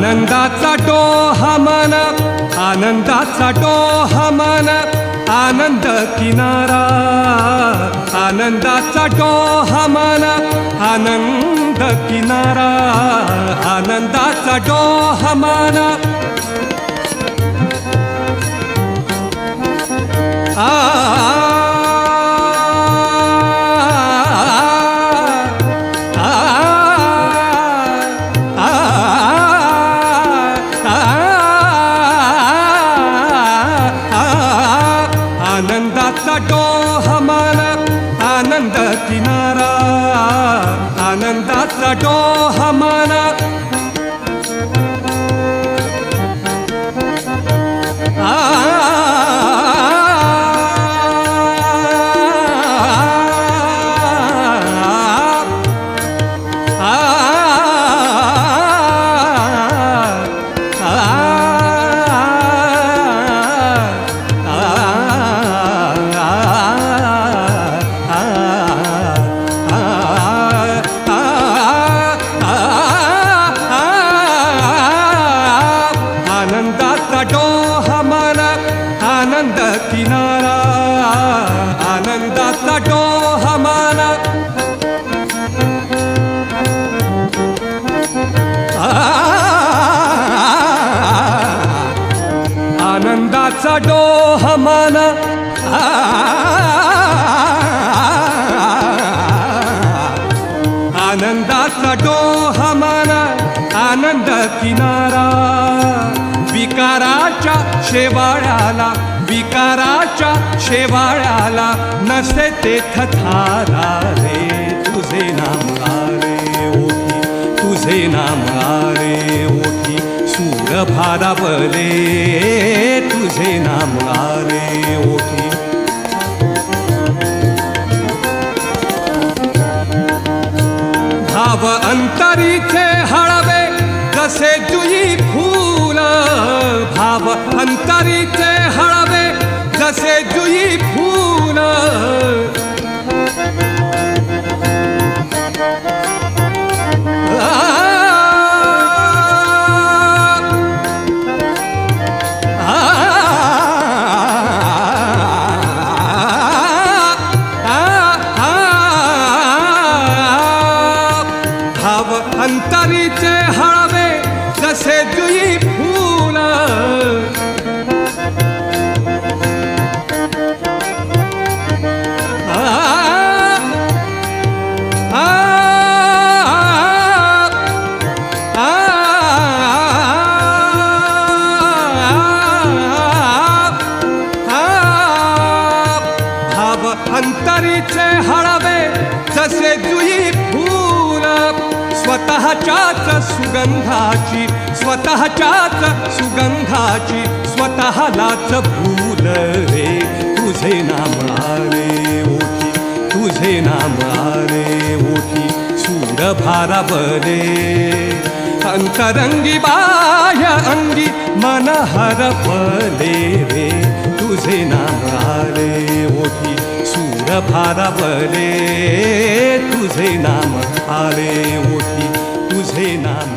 आनंदाचा डोहामान, आनंदाचा डोहामान, आनंद किनारा, आनंदाचा डोहामान, आनंद किनारा, आनंदाचा डोहामान, आनंदाचा डोहामान, आनंद किनारा, आनंदाचा डोहामान, आनंदाचा डोहामान, आनंद किनारा, आनंदाचा डोहामान, आनंदाचा डोहामान, आनंदाचा डोहामान, आनंद किनारा, विकाराच्या शेवाळ्याला, विकाराच्या शेवाळ्याला नसे तेथ थारा रे, तुझे नाम आरे ओठी, तुझे नाम आरे ओठी, सूर भारावले तुझे नाम आरे ओठी, भाव अंतरीचे हळवे जसे जुई फूल, भाव अंतरीचे हळवे जसे जुई फूल, भाव अंतरीचे हळवे जसे जुई फूल, भाव अंतरीचे हळवे जसे जुई फूल, स्वतःच्याच सुगंधाची, स्वतःच्याच सुगंधाची स्वतःलाच भूल रे, तुझे नाम आरे ओठी, तुझे नाम आरे ओठी, सूर भारावले अंतरंगी बाह्य अंगी मन हरपले रे, तुझे नाम आरे ओठी, सूर भारावले तुझे नाम आरे ओठी, तुझे नाम